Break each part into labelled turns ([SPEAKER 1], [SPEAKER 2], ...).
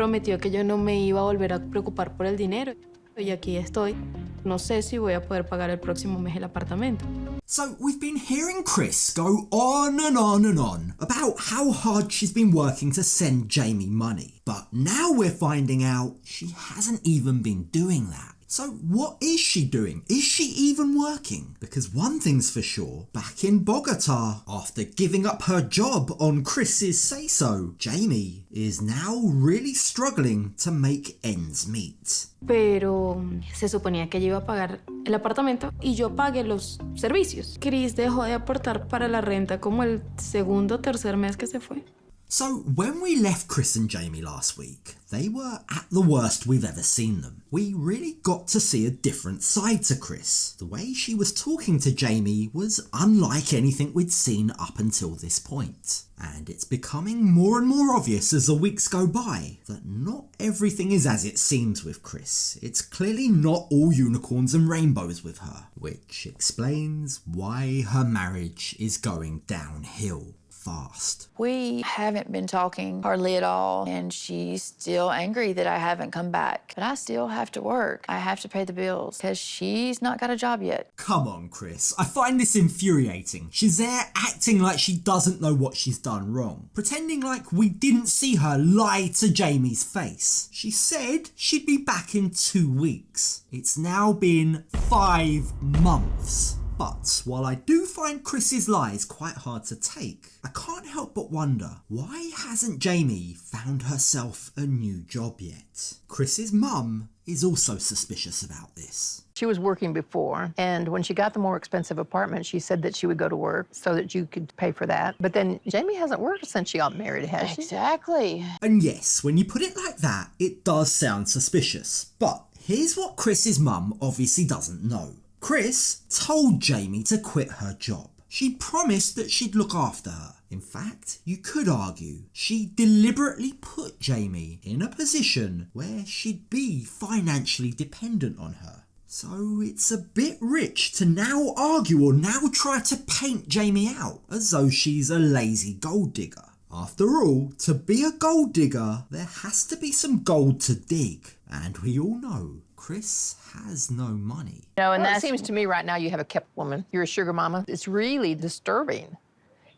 [SPEAKER 1] prometió que yo no me iba a volver a preocupar por el dinero. Y aquí estoy. No sé si voy a poder pagar el próximo mes el apartamento.
[SPEAKER 2] So we've been hearing Kris go on and on and on about how hard she's been working to send Jeymi money. But now we're finding out she hasn't even been doing that. So what is she doing? Is she even working? Because one thing's for sure, back in Bogota, after giving up her job on Kris's say-so, Jeymi is now really struggling to make ends meet.
[SPEAKER 1] Pero se suponía que yo iba a pagar el apartamento y yo pagué los servicios. Kris dejó de aportar para la renta como el segundo o tercer mes que se fue.
[SPEAKER 2] So when we left Kris and Jeymi last week, they were at the worst we've ever seen them. We really got to see a different side to Kris. The way she was talking to Jeymi was unlike anything we'd seen up until this point. And it's becoming more and more obvious as the weeks go by that not everything is as it seems with Kris. It's clearly not all unicorns and rainbows with her, which explains why her marriage is going downhill fast.
[SPEAKER 3] We haven't been talking hardly at all, and she's still angry that I haven't come back. But I still have to work. I have to pay the bills because she's not got a job yet.
[SPEAKER 2] Come on, Kris. I find this infuriating. She's there acting like she doesn't know what she's done wrong, pretending like we didn't see her lie to Jeymi's face. She said she'd be back in 2 weeks. It's now been 5 months. But while I do find Kris's lies quite hard to take, I can't help but wonder, why hasn't Jeymi found herself a new job yet? Kris's mum is also suspicious about this.
[SPEAKER 4] She was working before, and when she got the more expensive apartment, she said that she would go to work so that you could pay for that. But then Jeymi hasn't worked since she got married, has she?
[SPEAKER 3] Exactly.
[SPEAKER 2] And yes, when you put it like that, it does sound suspicious. But here's what Kris's mum obviously doesn't know. Kris told Jeymi to quit her job. She promised that she'd look after her. In fact, you could argue she deliberately put Jeymi in a position where she'd be financially dependent on her. So it's a bit rich to now argue or now try to paint Jeymi out as though she's a lazy gold digger. After all, to be a gold digger, there has to be some gold to dig. And we all know Kris has no money.
[SPEAKER 4] No, and that seems to me right now you have a kept woman. You're a sugar mama. It's really disturbing,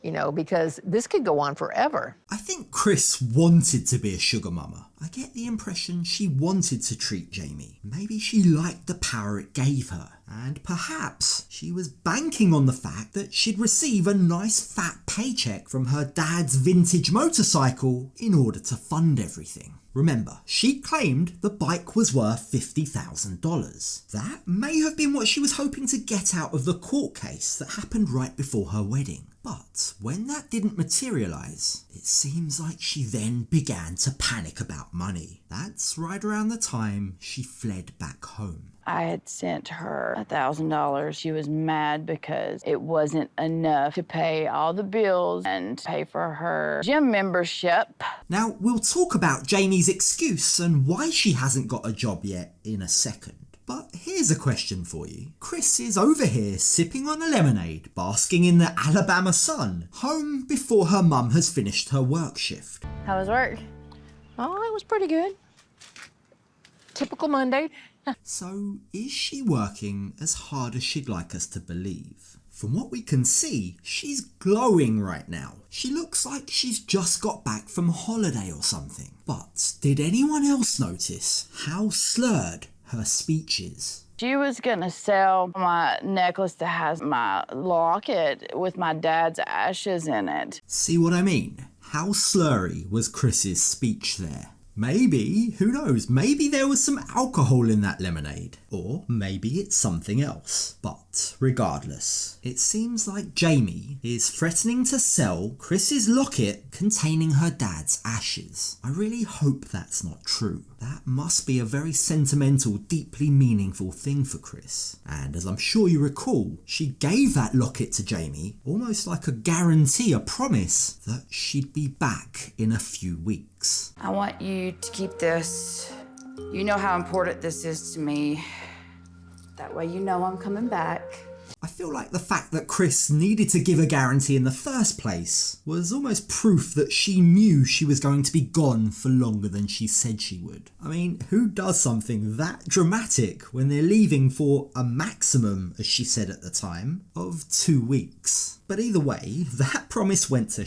[SPEAKER 4] you know, because this could go on forever.
[SPEAKER 2] I think Kris wanted to be a sugar mama. I get the impression she wanted to treat Jeymi. Maybe she liked the power it gave her. And perhaps she was banking on the fact that she'd receive a nice fat paycheck from her dad's vintage motorcycle in order to fund everything. Remember, she claimed the bike was worth $50,000. That may have been what she was hoping to get out of the court case that happened right before her wedding. But when that didn't materialise, it seems like she then began to panic about money. That's right around the time she fled back home.
[SPEAKER 3] I had sent her $1,000. She was mad because it wasn't enough to pay all the bills and pay for her gym membership.
[SPEAKER 2] Now, we'll talk about Jeymi's excuse and why she hasn't got a job yet in a second. But here's a question for you. Kris is over here sipping on a lemonade, basking in the Alabama sun, home before her mum has finished her work shift.
[SPEAKER 3] How was work?
[SPEAKER 4] Oh, it was pretty good. Typical Monday.
[SPEAKER 2] So, is she working as hard as she'd like us to believe? From what we can see, she's glowing right now. She looks like she's just got back from holiday or something. But did anyone else notice how slurred her speech is?
[SPEAKER 3] She was gonna sell my necklace that has my locket with my dad's ashes in it.
[SPEAKER 2] See what I mean? How slurry was Kris's speech there? Maybe, who knows, maybe there was some alcohol in that lemonade. Or maybe it's something else. But regardless, it seems like Jeymi is threatening to sell Kris's locket containing her dad's ashes. I really hope that's not true. That must be a very sentimental, deeply meaningful thing for Kris. And as I'm sure you recall, she gave that locket to Jeymi almost like a guarantee, a promise that she'd be back in a few weeks.
[SPEAKER 5] I want you to keep this. You know how important this is to me. That way you know I'm coming back.
[SPEAKER 2] I feel like the fact that Kris needed to give a guarantee in the first place was almost proof that she knew she was going to be gone for longer than she said she would. I mean, who does something that dramatic when they're leaving for a maximum, as she said at the time, of 2 weeks? But either way, that promise went to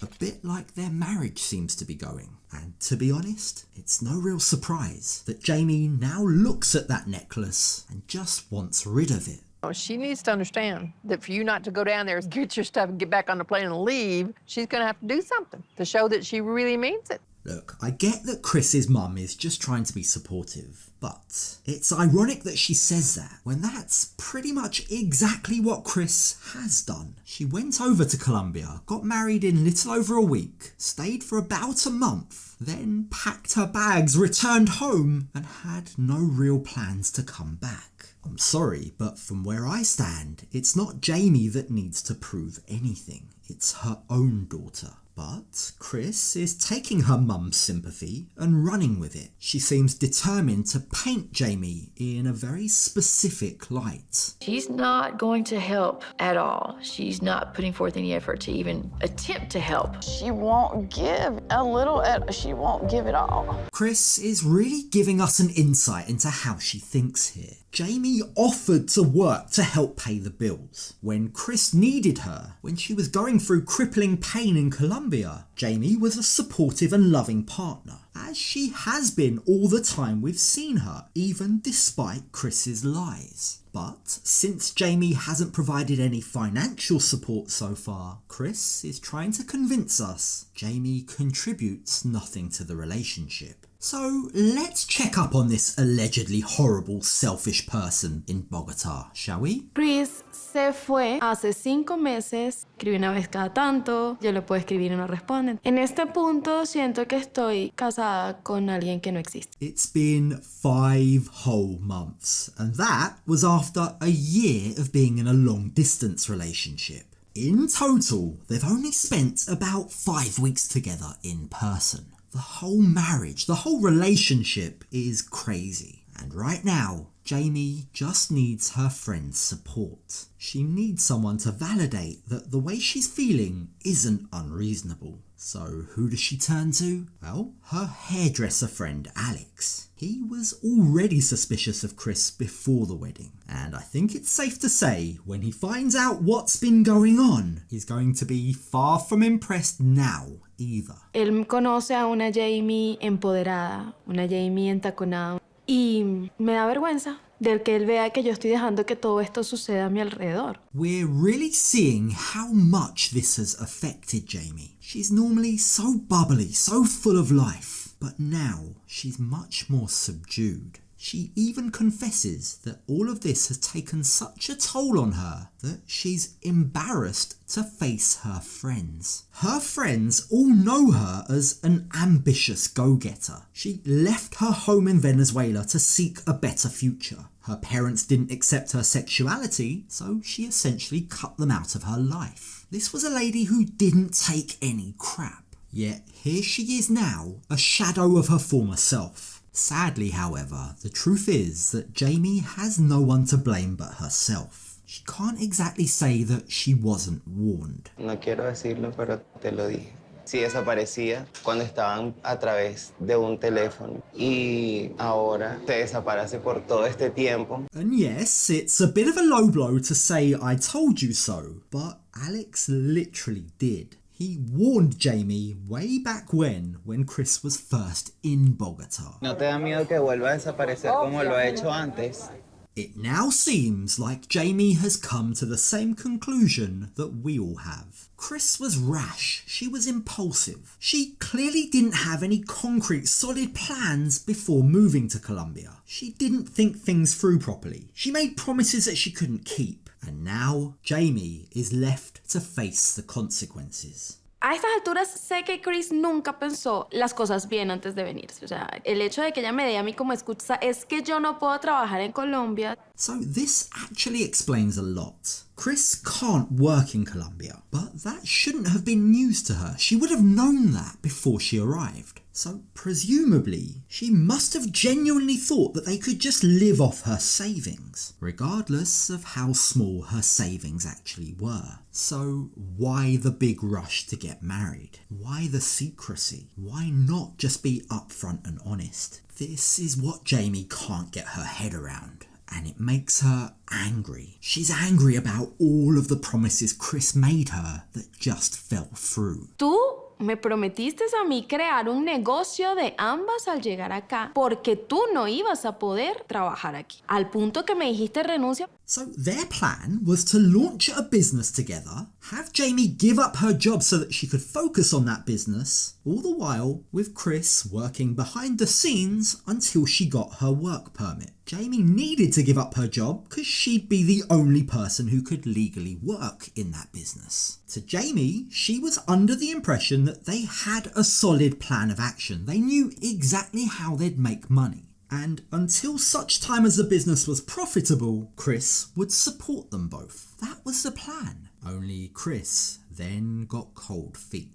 [SPEAKER 2] a bit like their marriage seems to be going. And to be honest, it's no real surprise that Jeymi now looks at that necklace and just wants rid of it.
[SPEAKER 4] Oh, she needs to understand that for you not to go down there, get your stuff and get back on the plane and leave, she's going to have to do something to show that she really means it.
[SPEAKER 2] Look, I get that Chris's mum is just trying to be supportive, but it's ironic that she says that when that's pretty much exactly what Kris has done. She went over to Colombia, got married in little over a week, stayed for about a month, then packed her bags, returned home, and had no real plans to come back. I'm sorry, but from where I stand, it's not Jeymi that needs to prove anything. It's her own daughter. But Kris is taking her mum's sympathy and running with it. She seems determined to paint Jeymi in a very specific light.
[SPEAKER 3] She's not going to help at all. She's not putting forth any effort to even attempt to help.
[SPEAKER 5] She won't give a little, she won't give it all.
[SPEAKER 2] Kris is really giving us an insight into how she thinks here. Jeymi offered to work to help pay the bills. When Kris needed her, when she was going through crippling pain in Colombia, Jeymi was a supportive and loving partner, as she has been all the time we've seen her, even despite Kris's lies. But since Jeymi hasn't provided any financial support so far, Kris is trying to convince us Jeymi contributes nothing to the relationship. So let's check up on this allegedly horrible, selfish person in Bogotá, shall we?
[SPEAKER 1] Kris se fue hace 5 meses, escribe una vez cada tanto, yo le puedo escribir y no responden. En este punto siento que estoy casada con alguien que no existe.
[SPEAKER 2] It's been 5 whole months, and that was after a year of being in a long-distance relationship. In total, they've only spent about 5 weeks together in person. The whole marriage, the whole relationship is crazy. And right now, Jeymi just needs her friend's support. She needs someone to validate that the way she's feeling isn't unreasonable. So who does she turn to? Well, her hairdresser friend Alex. He was already suspicious of Kris before the wedding, and I think it's safe to say when he finds out what's been going on, he's going to be far from impressed now either.
[SPEAKER 1] Él conoce a una Jeymi empoderada, una Jeymi entaconada, y me da vergüenza del que él vea que yo estoy dejando que todo esto suceda a mi alrededor.
[SPEAKER 2] We're really seeing how much this has affected Jeymi. She's normally so bubbly, so full of life, but now she's much more subdued. She even confesses that all of this has taken such a toll on her that she's embarrassed to face her friends. Her friends all know her as an ambitious go-getter. She left her home in Venezuela to seek a better future. Her parents didn't accept her sexuality, so she essentially cut them out of her life. This was a lady who didn't take any crap. Yet here she is now, a shadow of her former self. Sadly, however, the truth is that Jeymi has no one to blame but herself. She can't exactly say that she wasn't warned.
[SPEAKER 6] No quiero decirlo, pero te lo dije. Sí desaparecía cuando estaban a través de un teléfono y ahora se desaparece por todo este tiempo.
[SPEAKER 2] And yes, it's a bit of a low blow to say I told you so, but Alex literally did. He warned Jeymi way back when Kris was first in Bogotá.
[SPEAKER 6] ¿No te da miedo que vuelva a desaparecer como lo ha hecho antes?
[SPEAKER 2] It now seems like Jeymi has come to the same conclusion that we all have. Kris was rash, she was impulsive. She clearly didn't have any concrete, solid plans before moving to Colombia. She didn't think things through properly. She made promises that she couldn't keep. And now Jeymi is left to face the consequences.
[SPEAKER 1] A estas alturas sé que Kris nunca pensó las cosas bien antes de venirse. O sea, el hecho de que ella me dé a mí como excusa es que yo no puedo trabajar en Colombia.
[SPEAKER 2] So this actually explains a lot. Kris can't work in Colombia, but that shouldn't have been news to her. She would have known that before she arrived. So presumably, she must have genuinely thought that they could just live off her savings, regardless of how small her savings actually were. So why the big rush to get married? Why the secrecy? Why not just be upfront and honest? This is what Jeymi can't get her head around. And it makes her angry. She's angry about all of the promises Kris made her that just fell through.
[SPEAKER 1] Tú me prometiste a mí crear un negocio de ambas al llegar acá, porque tú no ibas a poder trabajar aquí. Al punto que me dijiste renuncia.
[SPEAKER 2] So their plan was to launch a business together, have Jeymi give up her job so that she could focus on that business, all the while with Kris working behind the scenes until she got her work permit. Jeymi needed to give up her job because she'd be the only person who could legally work in that business. To Jeymi, she was under the impression that they had a solid plan of action. They knew exactly how they'd make money. And until such time as the business was profitable, Kris would support them both. That was the plan. Only Kris then got cold feet.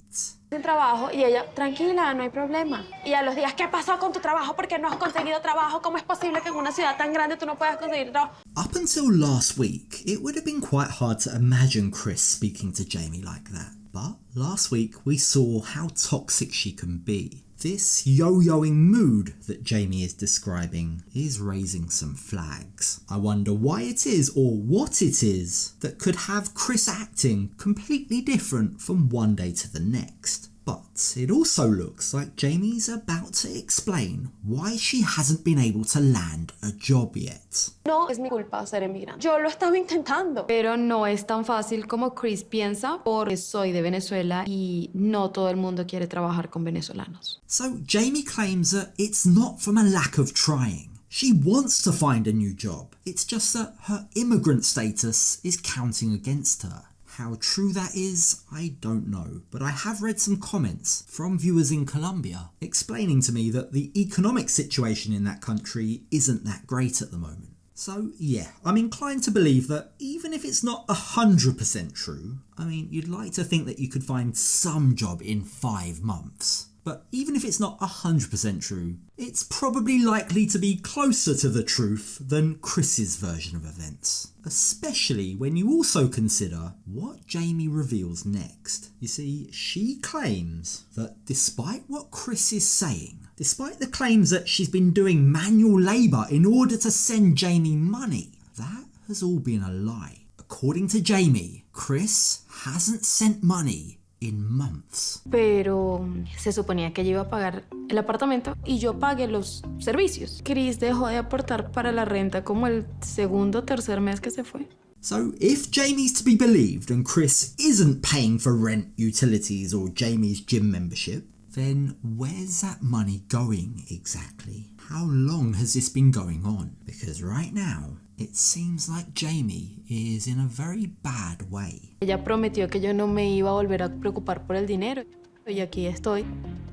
[SPEAKER 1] Sin trabajo y ella, tranquila, no hay problema. Y a los días, ¿qué pasó con tu trabajo? ¿Por qué no has conseguido trabajo? ¿Cómo es posible que en una ciudad tan grande tú no puedas conseguir trabajo?
[SPEAKER 2] Up until last week, it would have been quite hard to imagine Kris speaking to Jeymi like that. But last week, we saw how toxic she can be. This yo-yoing mood that Jeymi is describing is raising some flags. I wonder why it is or what it is that could have Kris acting completely different from one day to the next. But it also looks like Jeymi's about to explain why she hasn't been able to land a job yet.
[SPEAKER 1] No es mi culpa ser emigrante. Yo lo estaba intentando. Pero no es tan fácil como Kris piensa porque soy de Venezuela y no todo el mundo quiere trabajar con venezolanos.
[SPEAKER 2] So Jeymi claims that it's not from a lack of trying. She wants to find a new job. It's just that her immigrant status is counting against her. How true that is, I don't know, but I have read some comments from viewers in Colombia explaining to me that the economic situation in that country isn't that great at the moment. So yeah, I'm inclined to believe that even if it's not 100% true, I mean, you'd like to think that you could find some job in 5 months. But even if it's not 100% true, it's probably likely to be closer to the truth than Kris's version of events. Especially when you also consider what Jeymi reveals next. You see, she claims that despite what Kris is saying, despite the claims that she's been doing manual labour in order to send Jeymi money, that has all been a lie. According to Jeymi, Kris hasn't sent money in months.
[SPEAKER 1] Pero se suponía que yo iba a pagar el apartamento y yo pagué los servicios. Kris dejó de aportar para la renta como el segundo o tercer mes que se fue.
[SPEAKER 2] So if Jeymi's to be believed and Kris isn't paying for rent, utilities or Jeymi's gym membership, then where's that money going exactly? How long has this been going on? Because right now, it seems like Jeymi is in a very bad way.
[SPEAKER 1] Ella prometió que yo no me iba a volver a preocupar por el dinero. Y aquí estoy.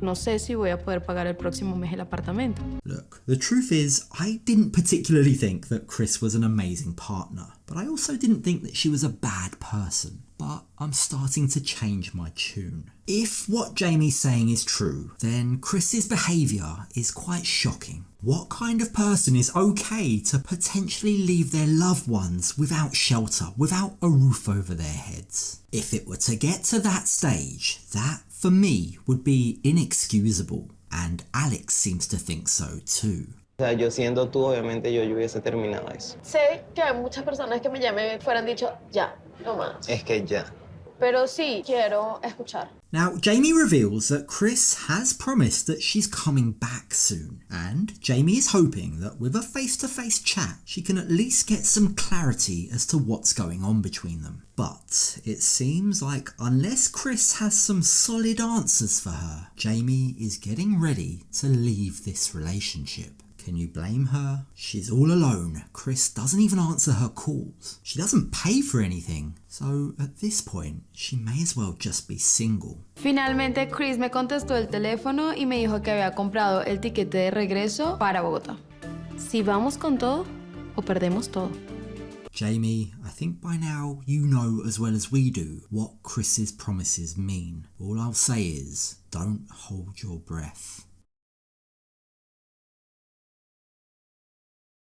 [SPEAKER 1] No sé si voy a poder pagar el próximo mes el apartamento.
[SPEAKER 2] Look, the truth is, I didn't particularly think that Kris was an amazing partner, but I also didn't think that she was a bad person. But I'm starting to change my tune. If what Jeymi's saying is true, then Kris's behaviour is quite shocking. What kind of person is okay to potentially leave their loved ones without shelter, without a roof over their heads? If it were to get to that stage, that for me would be inexcusable, and Alex seems to think so too.
[SPEAKER 6] O sea, yo siendo tú, obviamente yo hubiese terminado eso.
[SPEAKER 5] Sé que hay muchas personas que me llamen fueran dicho, ya, no más.
[SPEAKER 6] Es que ya.
[SPEAKER 5] Pero sí, quiero escuchar.
[SPEAKER 2] Now, Jeymi reveals that Kris has promised that she's coming back soon, and Jeymi is hoping that with a face-to-face chat, she can at least get some clarity as to what's going on between them. But it seems like unless Kris has some solid answers for her, Jeymi is getting ready to leave this relationship. Can you blame her? She's all alone. Kris doesn't even answer her calls. She doesn't pay for anything. So at this point, she may as well just be single.
[SPEAKER 1] Finalmente, Kris me contestó el teléfono y me dijo que había comprado el tiquete de regreso para Bogotá. Si vamos con todo o perdemos todo.
[SPEAKER 2] Jeymi, I think by now you know as well as we do what Kris's promises mean. All I'll say is, don't hold your breath.